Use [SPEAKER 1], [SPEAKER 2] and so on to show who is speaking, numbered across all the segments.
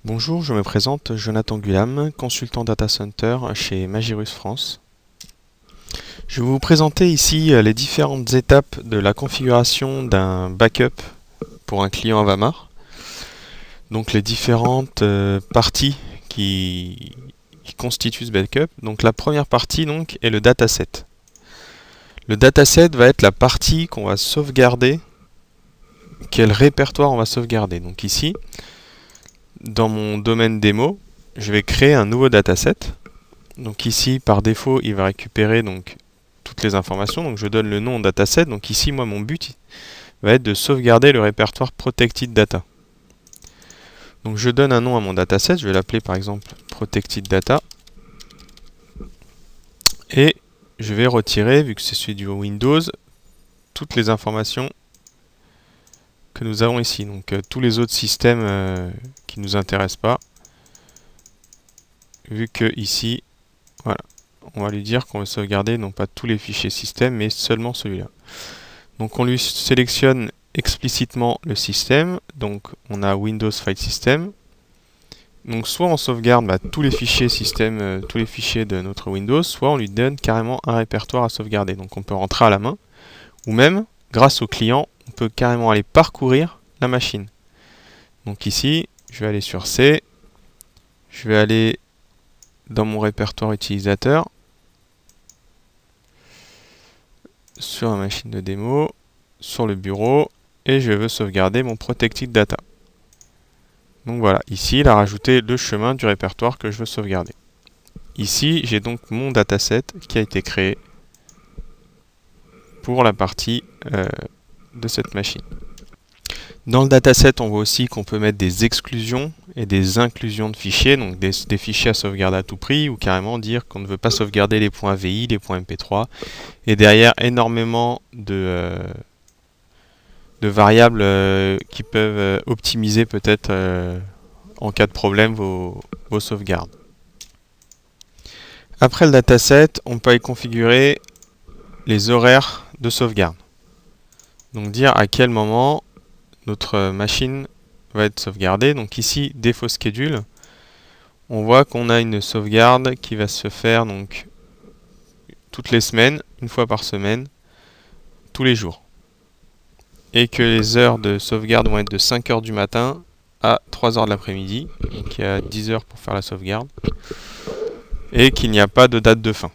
[SPEAKER 1] Bonjour, je me présente Jonathan Gulam, consultant Data Center chez Magirus France. Je vais vous présenter ici les différentes étapes de la configuration d'un backup pour un client Avamar. Donc les différentes parties qui constituent ce backup. Donc la première partie donc, est le dataset. Le dataset va être la partie qu'on va sauvegarder, quel répertoire on va sauvegarder. Donc ici, dans mon domaine démo, je vais créer un nouveau dataset. Donc ici, par défaut, il va récupérer donc toutes les informations. Donc je donne le nom dataset. Donc ici, moi, mon but va être de sauvegarder le répertoire Protected Data. Donc je donne un nom à mon dataset. Je vais l'appeler par exemple Protected Data. Et je vais retirer, vu que c'est celui du Windows, toutes les informations que nous avons ici. Donc tous les autres systèmes qui ne nous intéressent pas. Vu que ici, voilà, on va lui dire qu'on veut sauvegarder non pas tous les fichiers système, mais seulement celui-là. Donc on lui sélectionne explicitement le système. Donc on a Windows File System. Donc soit on sauvegarde tous les fichiers système, tous les fichiers de notre Windows, soit on lui donne carrément un répertoire à sauvegarder. Donc on peut rentrer à la main, ou même, grâce au client, on peut carrément aller parcourir la machine. Donc ici, je vais aller sur C, je vais aller dans mon répertoire utilisateur, sur la machine de démo, sur le bureau, et je veux sauvegarder mon Protected Data. Donc voilà, ici il a rajouté le chemin du répertoire que je veux sauvegarder. Ici j'ai donc mon dataset qui a été créé pour la partie de cette machine. Dans le dataset, on voit aussi qu'on peut mettre des exclusions et des inclusions de fichiers, donc des fichiers à sauvegarder à tout prix, ou carrément dire qu'on ne veut pas sauvegarder les points VI, les points MP3, et derrière énormément de variables qui peuvent optimiser peut-être en cas de problème vos sauvegardes. Après le dataset, on peut y configurer les horaires de sauvegarde. Donc dire à quel moment notre machine va être sauvegardée. Donc ici, défaut schedule, on voit qu'on a une sauvegarde qui va se faire donc toutes les semaines, une fois par semaine, tous les jours. Et que les heures de sauvegarde vont être de 5 heures du matin à 3 heures de l'après-midi. Donc il y a 10 heures pour faire la sauvegarde. Et qu'il n'y a pas de date de fin.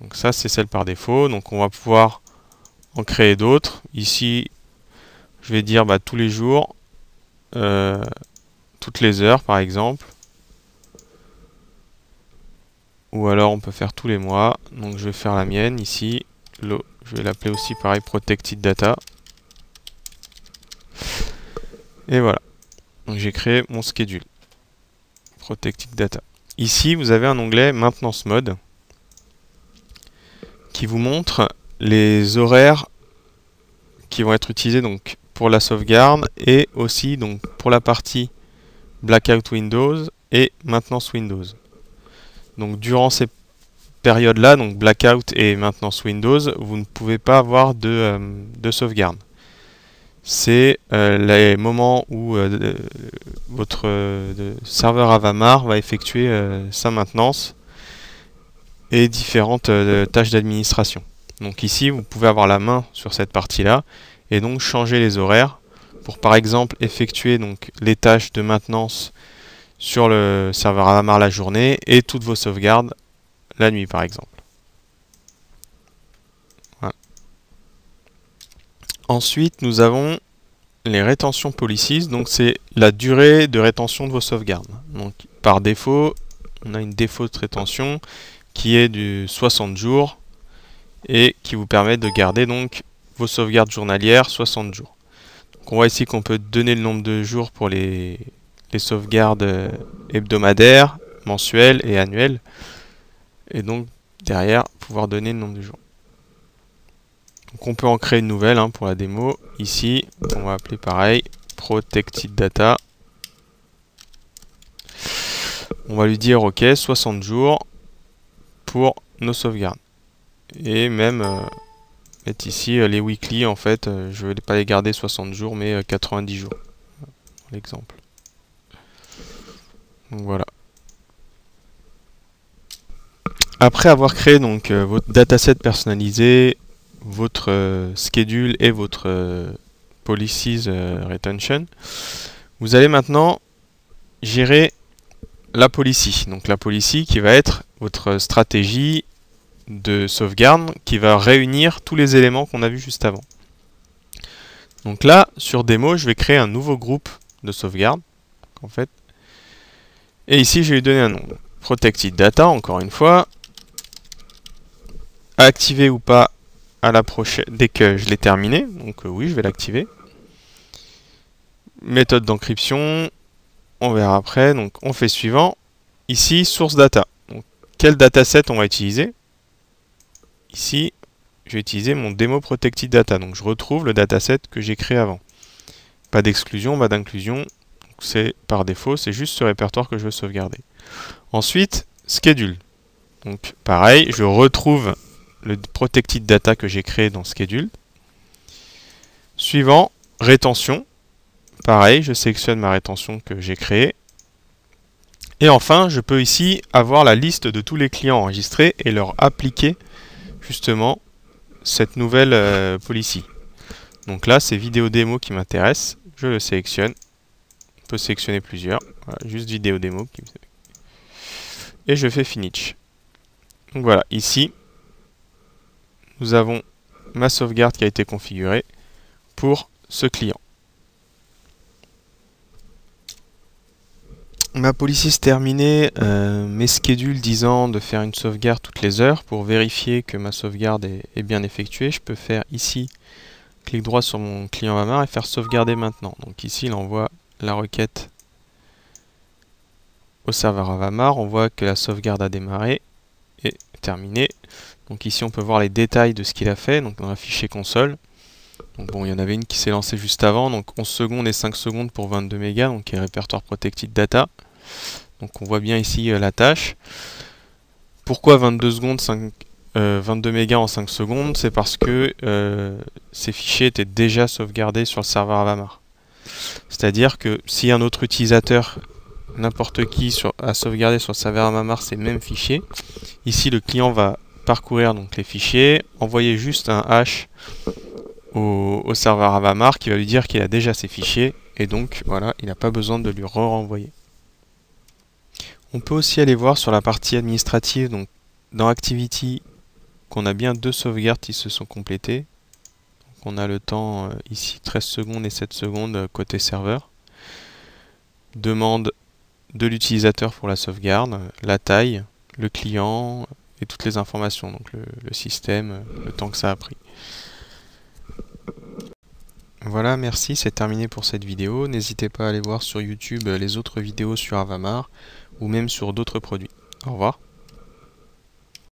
[SPEAKER 1] Donc ça, c'est celle par défaut. Donc on va pouvoir en créer d'autres. Ici, je vais dire tous les jours, toutes les heures par exemple. Ou alors on peut faire tous les mois. Donc je vais faire la mienne ici. Je vais l'appeler aussi pareil Protected Data. Et voilà. Donc j'ai créé mon schedule. Protected Data. Ici, vous avez un onglet Maintenance Mode qui vous montre les horaires qui vont être utilisés donc pour la sauvegarde et aussi donc pour la partie Blackout Windows et Maintenance Windows. Donc durant ces périodes-là, donc Blackout et Maintenance Windows, vous ne pouvez pas avoir de sauvegarde. C'est les moments où votre serveur Avamar va effectuer sa maintenance et différentes tâches d'administration. Donc ici, vous pouvez avoir la main sur cette partie-là et donc changer les horaires pour par exemple effectuer donc les tâches de maintenance sur le serveur Avamar la journée et toutes vos sauvegardes la nuit par exemple. Voilà. Ensuite, nous avons les retention policies, donc c'est la durée de rétention de vos sauvegardes. Donc par défaut, on a une défaut de rétention qui est du 60 jours et qui vous permet de garder donc vos sauvegardes journalières 60 jours. Donc on voit ici qu'on peut donner le nombre de jours pour les sauvegardes hebdomadaires, mensuelles et annuelles. Et donc derrière, pouvoir donner le nombre de jours. Donc on peut en créer une nouvelle pour la démo. Ici, on va appeler pareil Protected Data. On va lui dire OK, 60 jours pour nos sauvegardes. Et même mettre ici les weekly, en fait, je ne vais pas les garder 60 jours, mais 90 jours. L'exemple. Donc voilà. Après avoir créé donc votre dataset personnalisé, votre schedule et votre policies retention, vous allez maintenant gérer la policy. Donc la policy qui va être votre stratégie de sauvegarde qui va réunir tous les éléments qu'on a vus juste avant. Donc là, sur démo, je vais créer un nouveau groupe de sauvegarde, en fait. Et ici, je vais lui donner un nom. Protected Data, encore une fois. Activer ou pas à la prochaine dès que je l'ai terminé. Donc oui, je vais l'activer. Méthode d'encryption, on verra après. Donc on fait suivant. Ici, source data. Donc, quel dataset on va utiliser? Ici, je vais utiliser mon démo protected data. Donc je retrouve le dataset que j'ai créé avant. Pas d'exclusion, pas d'inclusion. C'est par défaut, c'est juste ce répertoire que je veux sauvegarder. Ensuite, schedule. Donc pareil, je retrouve le protected data que j'ai créé dans schedule. Suivant, rétention. Pareil, je sélectionne ma rétention que j'ai créée. Et enfin, je peux ici avoir la liste de tous les clients enregistrés et leur appliquer justement cette nouvelle policy. Donc là, c'est vidéo démo qui m'intéresse. Je le sélectionne. On peut sélectionner plusieurs. Voilà, juste vidéo démo. Et je fais finish. Donc voilà, ici, nous avons ma sauvegarde qui a été configurée pour ce client. Ma policy est terminée, mes schedules disant de faire une sauvegarde toutes les heures. Pour vérifier que ma sauvegarde est bien effectuée, je peux faire ici, clic droit sur mon client Avamar et faire sauvegarder maintenant. Donc ici, il envoie la requête au serveur Avamar. On voit que la sauvegarde a démarré et terminée. Donc ici, on peut voir les détails de ce qu'il a fait, donc dans un fichier console. Donc bon, il y en avait une qui s'est lancée juste avant, donc 11 secondes et 5 secondes pour 22 mégas, donc qui est répertoire protected data. Donc on voit bien ici la tâche. Pourquoi 22 secondes, 22 mégas en 5 secondes? C'est parce que ces fichiers étaient déjà sauvegardés sur le serveur Avamar. C'est-à-dire que si un autre utilisateur, n'importe qui, a sauvegardé sur le serveur Avamar ces mêmes fichiers, ici le client va parcourir donc les fichiers, envoyer juste un hash au serveur Avamar qui va lui dire qu'il a déjà ces fichiers et donc voilà, il n'a pas besoin de lui renvoyer. On peut aussi aller voir sur la partie administrative, donc dans Activity, qu'on a bien 2 sauvegardes qui se sont complétées. Donc on a le temps ici 13 secondes et 7 secondes côté serveur. Demande de l'utilisateur pour la sauvegarde, la taille, le client et toutes les informations, donc le système, le temps que ça a pris. Voilà, merci, c'est terminé pour cette vidéo. N'hésitez pas à aller voir sur YouTube les autres vidéos sur Avamar ou même sur d'autres produits. Au revoir.